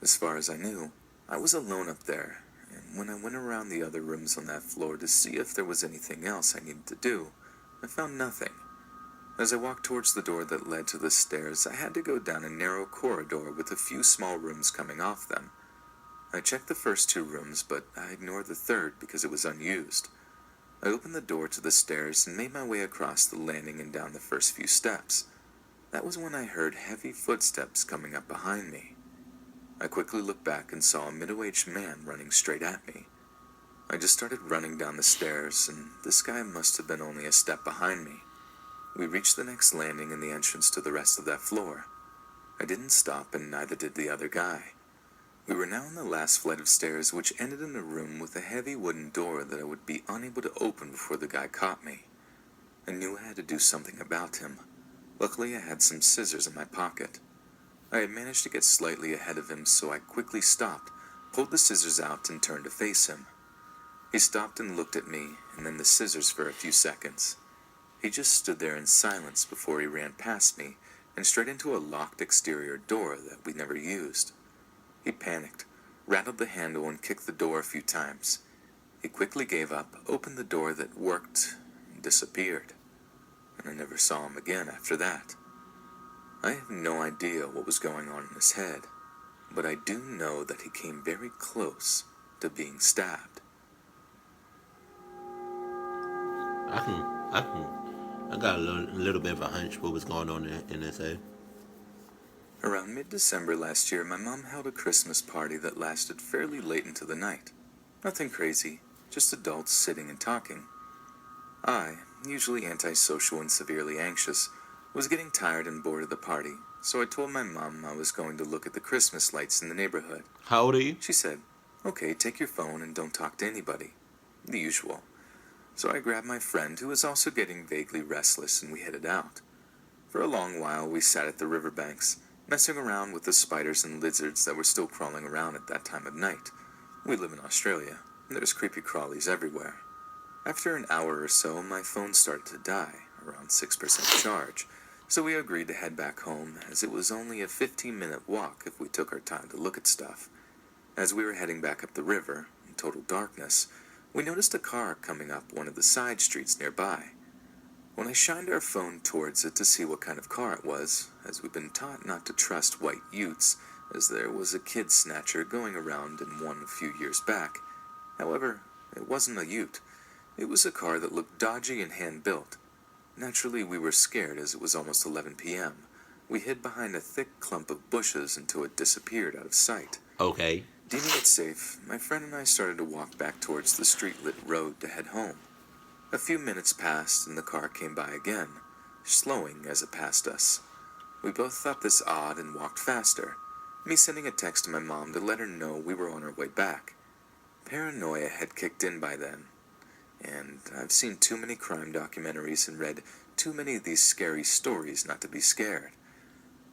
As far as I knew, I was alone up there, and when I went around the other rooms on that floor to see if there was anything else I needed to do, I found nothing. As I walked towards the door that led to the stairs, I had to go down a narrow corridor with a few small rooms coming off them. I checked the first 2 rooms, but I ignored the third because it was unused. I opened the door to the stairs and made my way across the landing and down the first few steps. That was when I heard heavy footsteps coming up behind me. I quickly looked back and saw a middle-aged man running straight at me. I just started running down the stairs, and this guy must have been only a step behind me. We reached the next landing and the entrance to the rest of that floor. I didn't stop, and neither did the other guy. We were now on the last flight of stairs, which ended in a room with a heavy wooden door that I would be unable to open before the guy caught me. I knew I had to do something about him. Luckily, I had some scissors in my pocket. I had managed to get slightly ahead of him, so I quickly stopped, pulled the scissors out, and turned to face him. He stopped and looked at me, and then the scissors for a few seconds. He just stood there in silence before he ran past me and straight into a locked exterior door that we never used. He panicked, rattled the handle, and kicked the door a few times. He quickly gave up, opened the door that worked, and disappeared. And I never saw him again after that. I have no idea what was going on in his head, but I do know that he came very close to being stabbed. I got a little bit of a hunch what was going on in his head. Around mid-December last year, my mom held a Christmas party that lasted fairly late into the night. Nothing crazy, just adults sitting and talking. I, usually antisocial and severely anxious, was getting tired and bored of the party, so I told my mom I was going to look at the Christmas lights in the neighborhood. How old are you? She said, "Okay, take your phone and don't talk to anybody." The usual. So I grabbed my friend, who was also getting vaguely restless, and we headed out. For a long while, we sat at the riverbanks, messing around with the spiders and lizards that were still crawling around at that time of night. We live in Australia, and there's creepy crawlies everywhere. After an hour or so, my phone started to die, around 6% charge, so we agreed to head back home, as it was only a 15-minute walk if we took our time to look at stuff. As we were heading back up the river, in total darkness, we noticed a car coming up one of the side streets nearby. When I shined our phone towards it to see what kind of car it was, as we've been taught not to trust white utes, as there was a kid snatcher going around in one a few years back. However, it wasn't a ute. It was a car that looked dodgy and hand-built. Naturally, we were scared as it was almost 11 p.m. We hid behind a thick clump of bushes until it disappeared out of sight. Okay. Deeming it safe, my friend and I started to walk back towards the street-lit road to head home. A few minutes passed and the car came by again, slowing as it passed us. We both thought this odd and walked faster, me sending a text to my mom to let her know we were on our way back. Paranoia had kicked in by then, and I've seen too many crime documentaries and read too many of these scary stories not to be scared.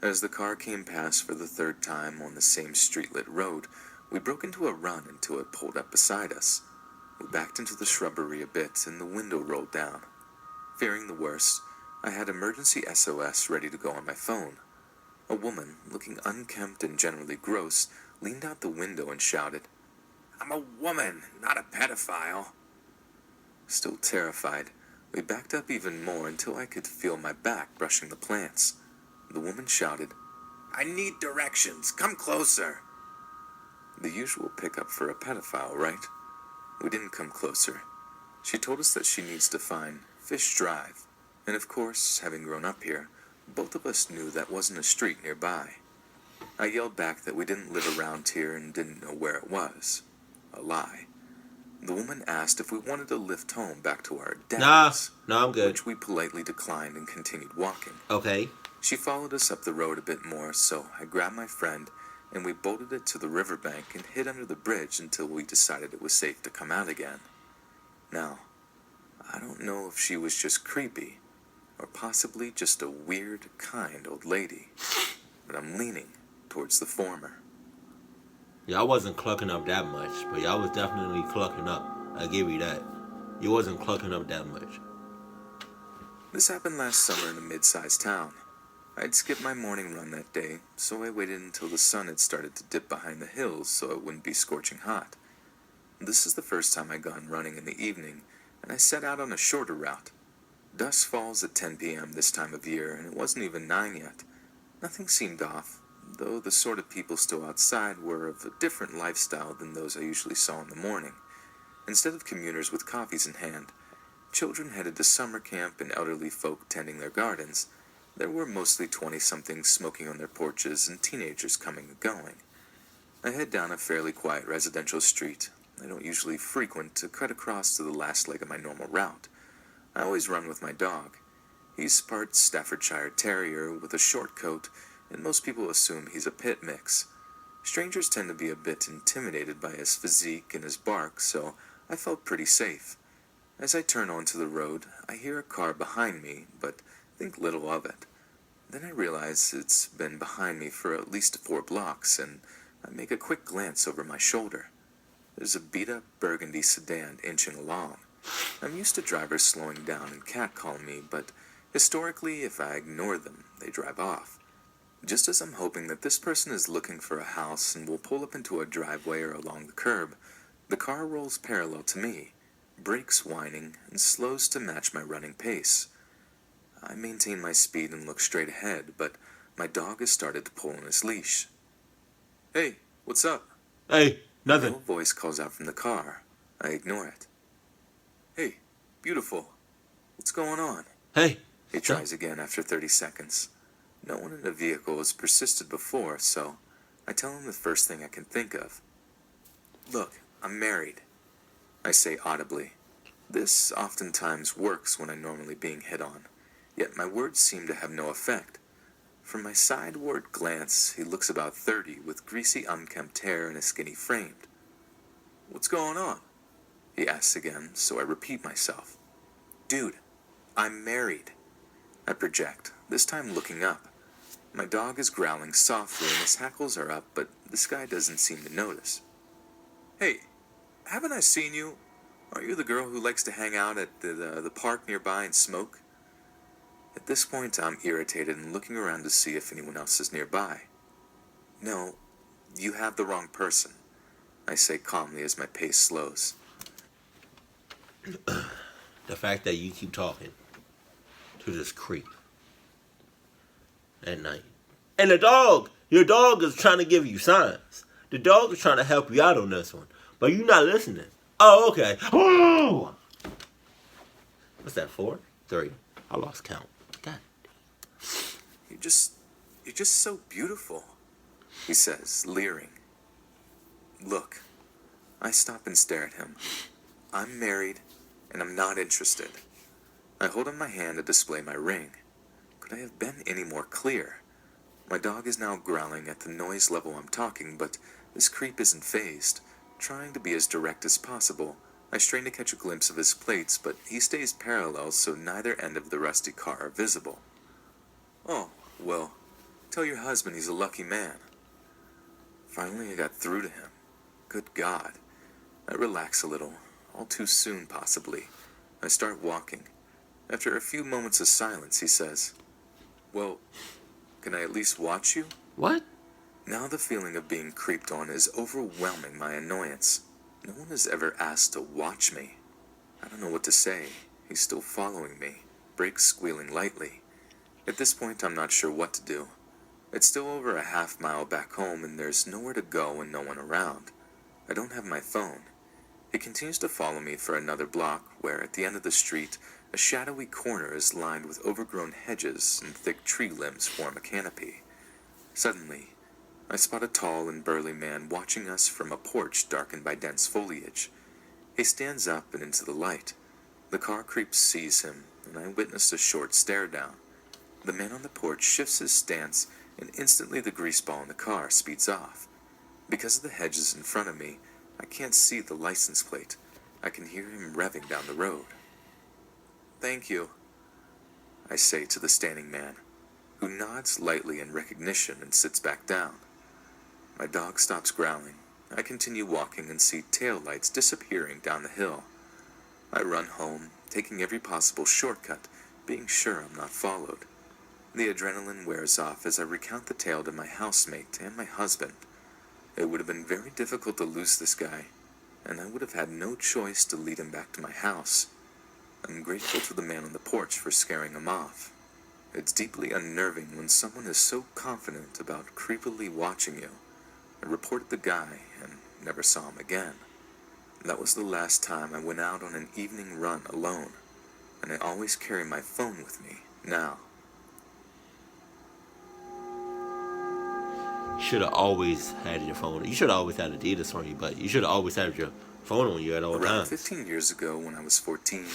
As the car came past for the third time on the same street-lit road, we broke into a run until it pulled up beside us. We backed into the shrubbery a bit and the window rolled down. Fearing the worst, I had emergency SOS ready to go on my phone. A woman, looking unkempt and generally gross, leaned out the window and shouted, "I'm a woman, not a pedophile." Still terrified, we backed up even more until I could feel my back brushing the plants. The woman shouted, "I need directions, come closer." The usual pickup for a pedophile, right? We didn't come closer. She told us that she needs to find Fish Drive, and of course, having grown up here, both of us knew that wasn't a street nearby. I yelled back that we didn't live around here and didn't know where it was. A lie. The woman asked if we wanted to lift home back to our dad's. Nah, I'm good. Which we politely declined and continued walking. Okay. She followed us up the road a bit more, so I grabbed my friend and we bolted it to the riverbank and hid under the bridge until we decided it was safe to come out again. Now, I don't know if she was just creepy, or possibly just a weird, kind old lady, but I'm leaning towards the former. Y'all wasn't clucking up that much, but y'all was definitely clucking up. I give you that. You wasn't clucking up that much. This happened last summer in a mid-sized town. I'd skipped my morning run that day, so I waited until the sun had started to dip behind the hills so it wouldn't be scorching hot. This is the first time I'd gone running in the evening, and I set out on a shorter route. Dusk falls at 10 p.m. this time of year, and it wasn't even 9 yet. Nothing seemed off, though the sort of people still outside were of a different lifestyle than those I usually saw in the morning. Instead of commuters with coffees in hand, children headed to summer camp and elderly folk tending their gardens. There were mostly 20-somethings smoking on their porches and teenagers coming and going. I head down a fairly quiet residential street I don't usually frequent to cut across to the last leg of my normal route. I always run with my dog. He's part Staffordshire Terrier with a short coat, and most people assume he's a pit mix. Strangers tend to be a bit intimidated by his physique and his bark, so I felt pretty safe. As I turn onto the road, I hear a car behind me, but think little of it. Then I realize it's been behind me for at least 4 blocks, and I make a quick glance over my shoulder. There's a beat-up burgundy sedan inching along. I'm used to drivers slowing down and catcalling me, but historically, if I ignore them, they drive off. Just as I'm hoping that this person is looking for a house and will pull up into a driveway or along the curb, the car rolls parallel to me, brakes whining, and slows to match my running pace. I maintain my speed and look straight ahead, but my dog has started to pull on his leash. "Hey, what's up?" Hey, nothing. A voice calls out from the car. I ignore it. "Hey, beautiful. What's going on?" Hey. He tries again after 30 seconds. No one in the vehicle has persisted before, so I tell him the first thing I can think of. "Look, I'm married," I say audibly. This oftentimes works when I'm normally being hit on, yet my words seem to have no effect. From my sideward glance, he looks about 30 with greasy unkempt hair and a skinny frame. "What's going on?" He asks again, so I repeat myself. Dude, I'm married. I project, this time looking up. My dog is growling softly and his hackles are up, but this guy doesn't seem to notice. Hey, haven't I seen you? Are you the girl who likes to hang out at the park nearby and smoke? At this point, I'm irritated and looking around to see if anyone else is nearby. No, you have the wrong person, I say calmly as my pace slows. The fact that you keep talking to this creep at night. And your dog is trying to give you signs. The dog is trying to help you out on this one. But you're not listening. Oh, okay. Oh! What's that, 4? 3? I lost count. God. You're just so beautiful, he says, leering. Look, I stop and stare at him. I'm married, and I'm not interested. I hold in my hand to display my ring. Could I have been any more clear? My dog is now growling at the noise level I'm talking, but this creep isn't fazed. Trying to be as direct as possible, I strain to catch a glimpse of his plates, but he stays parallel so neither end of the rusty car are visible. Oh, well, tell your husband he's a lucky man. Finally, I got through to him. Good God. I relax a little, all too soon possibly. I start walking. After a few moments of silence, he says, Well, can I at least watch you? What? Now the feeling of being creeped on is overwhelming my annoyance. No one has ever asked to watch me. I don't know what to say. He's still following me, brakes squealing lightly. At this point, I'm not sure what to do. It's still over a half-mile back home, and there's nowhere to go and no one around. I don't have my phone. He continues to follow me for another block, where at the end of the street, a shadowy corner is lined with overgrown hedges and thick tree limbs form a canopy. Suddenly, I spot a tall and burly man watching us from a porch darkened by dense foliage. He stands up and into the light. The car creep sees him, and I witness a short stare down. The man on the porch shifts his stance, and instantly the grease ball in the car speeds off. Because of the hedges in front of me, I can't see the license plate. I can hear him revving down the road. Thank you, I say to the standing man, who nods lightly in recognition and sits back down. My dog stops growling. I continue walking and see taillights disappearing down the hill. I run home, taking every possible shortcut, being sure I'm not followed. The adrenaline wears off as I recount the tale to my housemate and my husband. It would have been very difficult to lose this guy, and I would have had no choice to lead him back to my house. I'm grateful to the man on the porch for scaring him off. It's deeply unnerving when someone is so confident about creepily watching you. I reported the guy and never saw him again. That was the last time I went out on an evening run alone, and I always carry my phone with me now. You should have always had your phone. You should have always had Adidas on you, but you should have always had your phone on you at all Around times. 15 years ago, when I was 14,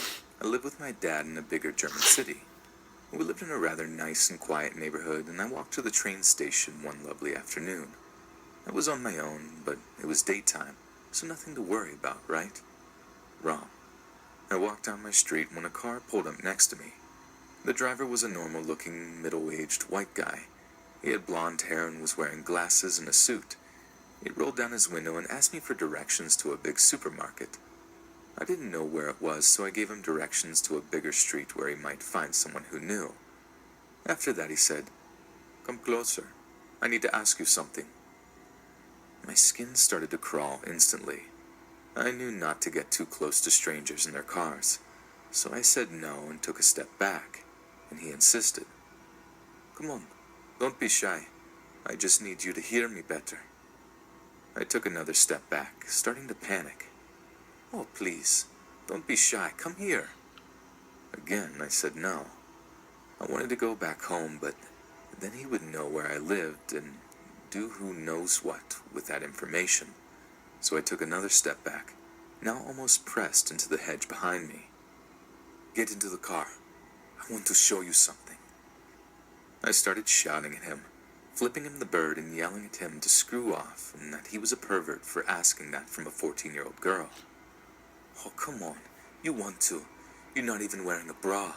I lived with my dad in a bigger German city. We lived in a rather nice and quiet neighborhood, and I walked to the train station one lovely afternoon. I was on my own, but it was daytime, so nothing to worry about, right? Wrong. I walked down my street when a car pulled up next to me. The driver was a normal-looking, middle-aged white guy. He had blonde hair and was wearing glasses and a suit. He rolled down his window and asked me for directions to a big supermarket. I didn't know where it was, so I gave him directions to a bigger street where he might find someone who knew. After that, he said, "Come closer. I need to ask you something." My skin started to crawl instantly. I knew not to get too close to strangers in their cars, so I said no and took a step back, and he insisted. "Come on, don't be shy. I just need you to hear me better." I took another step back, starting to panic. "Oh, please, don't be shy. Come here." Again, I said no. I wanted to go back home, but then he would know where I lived and do who knows what with that information. So I took another step back, now almost pressed into the hedge behind me. "Get into the car. I want to show you something." I started shouting at him, flipping him the bird and yelling at him to screw off and that he was a pervert for asking that from a 14-year-old girl. Oh, come on. You want to. You're not even wearing a bra.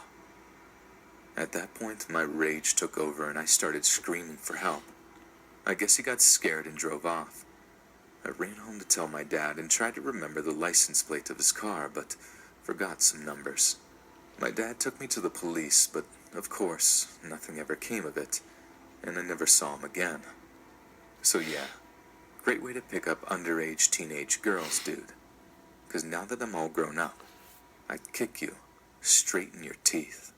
At that point, my rage took over and I started screaming for help. I guess he got scared and drove off. I ran home to tell my dad and tried to remember the license plate of his car, but forgot some numbers. My dad took me to the police, but of course, nothing ever came of it, and I never saw him again. So yeah, great way to pick up underage teenage girls, dude. 'Cause now that I'm all grown up, I'd kick you straight in your teeth.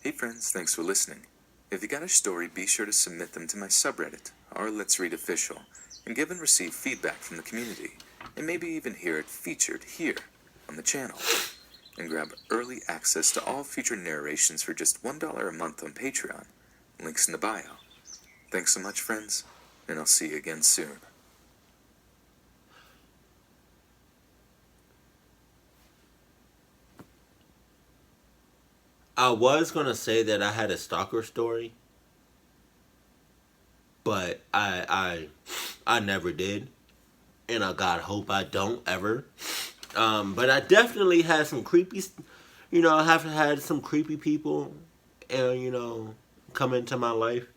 Hey friends, thanks for listening. If you got a story, be sure to submit them to my subreddit, or Let's Read Official, and give and receive feedback from the community, and maybe even hear it featured here on the channel. And grab early access to all future narrations for just $1 a month on Patreon. Links in the bio. Thanks so much, friends, and I'll see you again soon. I was gonna say that I had a stalker story, but I never did, and I God hope I don't ever. But I definitely had some creepy, I have had some creepy people, and come into my life.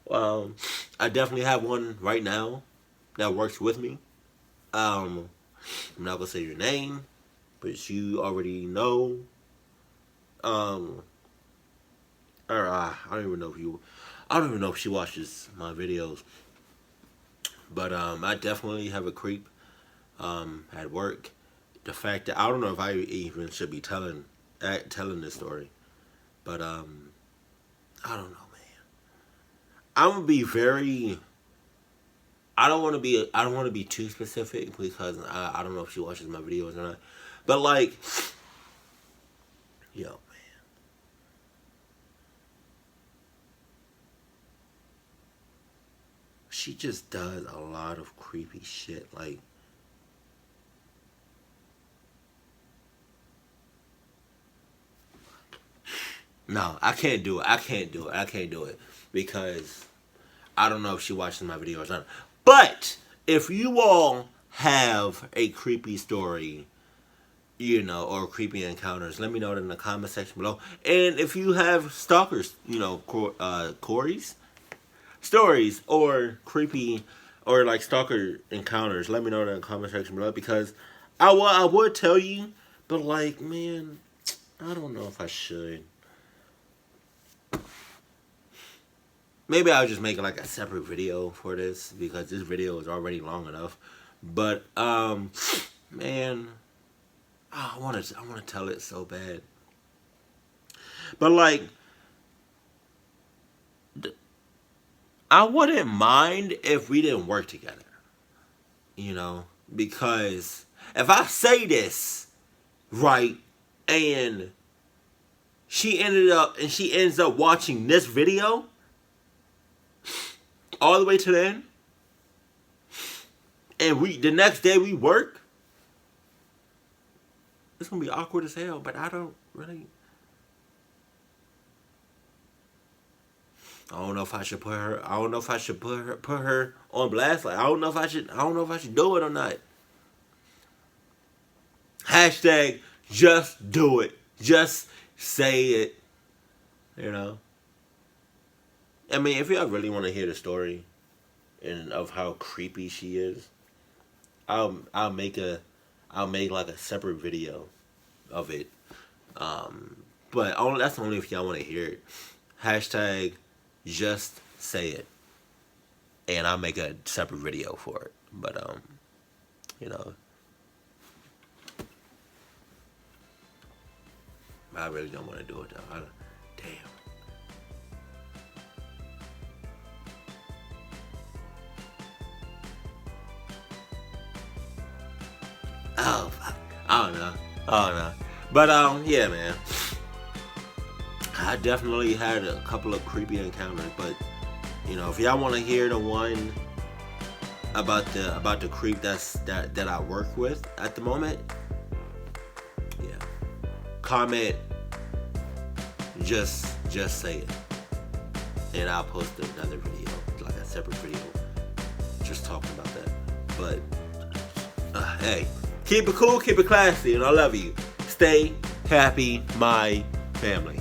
I definitely have one right now that works with me. I'm not gonna say your name, but you already know. Or I don't even know if she watches my videos. But I definitely have a creep at work. The fact that I don't know if I even should be telling this story, but I don't know, man. I'm gonna be very. I don't want to be too specific because I don't know if she watches my videos or not. But like, yo, she just does a lot of creepy shit. Like, no, I can't do it. I can't do it because I don't know if she watches my videos or not. But if you all have a creepy story, or creepy encounters, let me know it in the comment section below. And if you have stalkers, Corey's stories or creepy or like stalker encounters, let me know in the comment section below because I would tell you, but like, man, I don't know if I should. Maybe I'll just make like a separate video for this because this video is already long enough. But man, I want to tell it so bad. But like, I wouldn't mind if we didn't work together. Because if I say this right and she ends up watching this video all the way to the end, and the next day we work, it's gonna be awkward as hell. But I don't know if I should put her. I don't know if I should put her on blast. Like, I don't know if I should do it or not. Hashtag just do it. Just say it. I mean, if y'all really want to hear the story and of how creepy she is, I'll make like a separate video of it. But that's only if y'all want to hear it. Hashtag just say it, and I'll make a separate video for it. But I really don't want to do it though. Damn. Oh, fuck. I don't know. But yeah, man. I definitely had a couple of creepy encounters, but if y'all want to hear the one about the creep that I work with at the moment, yeah, comment just say it, and I'll post another video, like a separate video, just talking about that. But hey, keep it cool, keep it classy, and I love you. Stay happy, my family.